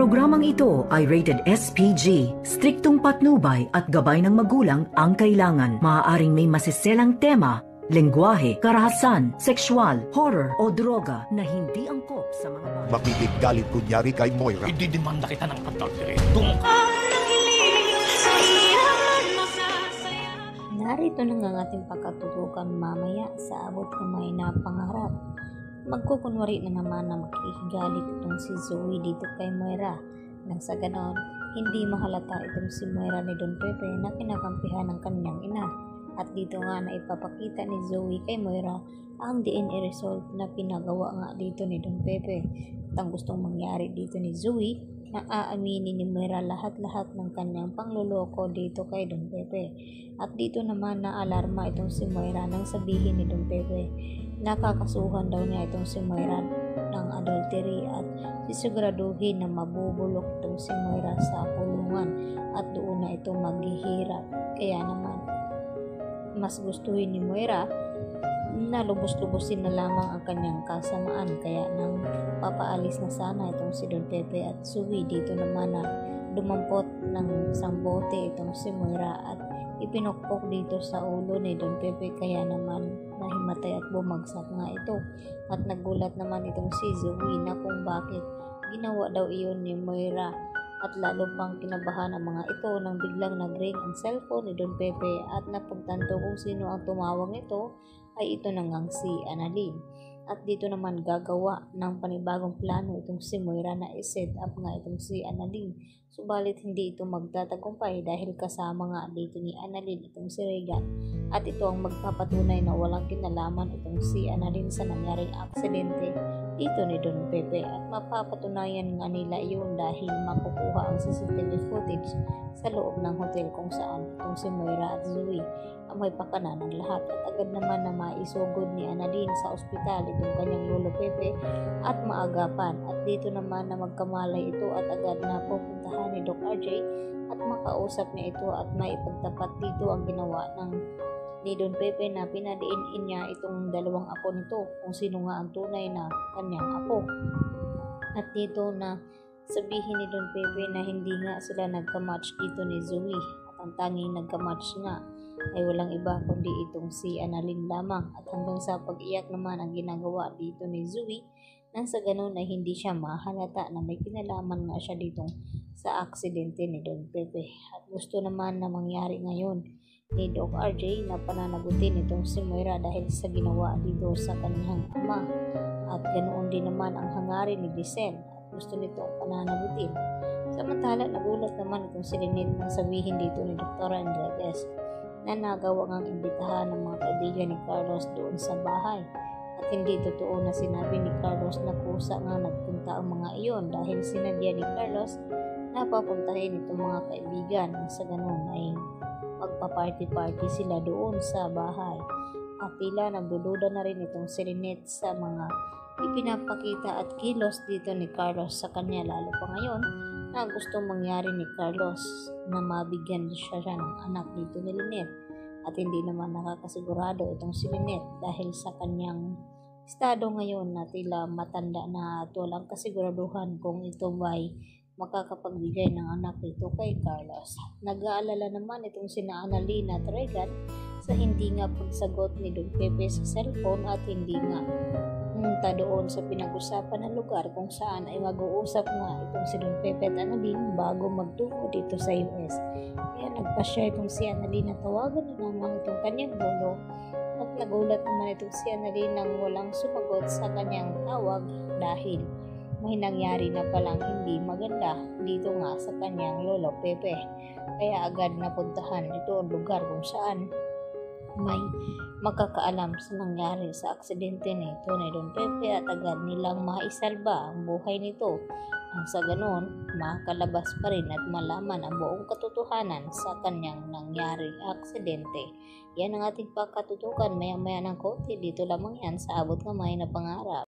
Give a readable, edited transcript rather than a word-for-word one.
programang ito ay rated SPG. Striktong patnubay at gabay ng magulang ang kailangan. Maaaring may masiselang tema, lengguwahe, karahasan, sexual, horror o droga na hindi angkop sa mga bata. Makikigalit kunyari kay Moira. Ididimanda kita ng adultery. Doon ka! Narito na ang ating pagkatutukan mamaya sa abot kamay na pangarap. Magkukunwari na naman na makikigalit itong si Zoe dito kay Moira. Nang sa ganon, hindi mahalata itong si Moira ni Don Pepe na kinakampihan ng kanyang ina. At dito nga na ipapakita ni Zoe kay Moira ang DNA result na pinagawa nga dito ni Don Pepe. At ang gustong mangyari dito ni Zoe na aaminin ni Moira lahat-lahat ng kanyang pangluloko dito kay Don Pepe. At dito naman na alarma itong si Moira nang sabihin ni Don Pepe nakakasuhan daw niya itong si Moira ng adultery at sisiguraduhin na mabubulok itong si Moira sa kulungan at doon na ito maghihirap. Kaya naman mas gustuhin ni Moira na lubos-lubosin na lamang ang kanyang kasamaan, kaya nang papaalis na sana itong si Don Pepe at Zoe, dito naman na dumampot ng isang bote itong si Moira at ipinokpok dito sa ulo ni Don Pepe, kaya naman nahimatay at bumagsak nga ito. At nagulat naman itong si Zoe na kung bakit ginawa daw iyon ni Moira. At lalo pang kinabahan ang mga ito nang biglang nag-ring ang cellphone ni Don Pepe at napagtanto kung sino ang tumawag nito ay ito na ngang si Annalyn. At dito naman gagawa ng panibagong plano itong si Moira na i-set up nga itong si Annalyn. Subalit hindi ito magtatagumpay dahil kasama nga dito ni Annalyn itong si Regan. At ito ang magpapatunay na walang kinalaman itong si Annalyn sa nangyaring aksidente dito ni Don Pepe. At mapapatunayan nga nila iyon dahil makukuha ang CCTV footage sa loob ng hotel kung saan itong si Moira at Zoe ang may pakana ng lahat. At agad naman na maisugod ni Annalyn sa ospital itong kanyang lolo Pepe at maagapan. At dito naman na magkamalay ito at agad na pupuntahan ni Doc RJ at makausap niya ito at maipagtapat dito ang ginawa ni Don Pepe na pinadiin niya itong dalawang apo nito kung sino nga ang tunay na kanyang apo. At dito na sabihin ni Don Pepe na hindi nga sila nagka-match dito ni Zoe at ang tanging nagka-match nga ay walang iba kundi itong si Annalyn lamang. At hanggang sa pag-iyak naman ang ginagawa dito ni Zoe nang sa ganun ay hindi siya mahalata na may kinalaman nga siya ditong sa aksidente ni Don Pepe. At gusto naman na mangyari ngayon ni Doc RJ na pananagutin itong si Moira dahil sa ginawa dito sa kanyang ama. At ganoon din naman ang hangarin ni Giselle at gusto nitong pananagutin. Samantala nagulat naman itong si Lynette nang sabihin dito ni Dr. Andres na nagawa ngang imbitahan ng mga kaibigan ni Carlos doon sa bahay. At hindi totoo na sinabi ni Carlos na kusa nga nagpunta ang mga iyon dahil sinadya ni Carlos na papuntahin itong mga kaibigan. Sa ganun ay magpa-party-party sila doon sa bahay. At tila nagdududa na rin itong si Lynette sa mga ipinapakita at kilos dito ni Carlos sa kanya, lalo pa ngayon na gustong mangyari ni Carlos na mabigyan siya ng anak dito ni Lynette. At hindi naman nakakasigurado itong si Lynette dahil sa kanyang estado ngayon na tila matanda na at walang kasiguraduhan kung ito ba'y makakapagbigay ng anak dito kay Carlos. Nag-aalala naman itong sina Annalyn at Regan sa hindi nga pagsagot ni Don Pepe sa cellphone at hindi nga pumunta doon sa pinag-usapan na lugar kung saan ay mag-uusap nga itong si Don Pepe at Annalyn bago magtungo dito sa US. Kaya nagpasya itong si Annalyn na tawagan na naman itong kanyang lolo at nagulat naman itong si Annalyn nang walang sumagot sa kanyang tawag dahil may nangyari na palang hindi maganda dito nga sa kanyang lolo Pepe. Kaya agad napuntahan ito ang lugar kung saan may makakaalam sa nangyari sa aksidente nito ni Don Pepe at agad nilang maisalba ang buhay nito. Ang sa ganon, makakalabas pa rin at malaman ang buong katotohanan sa kanyang nangyaring aksidente. Yan ang ating pagkatutukan maya-maya ng konti. Dito lamang yan sa abot kamay na pangarap.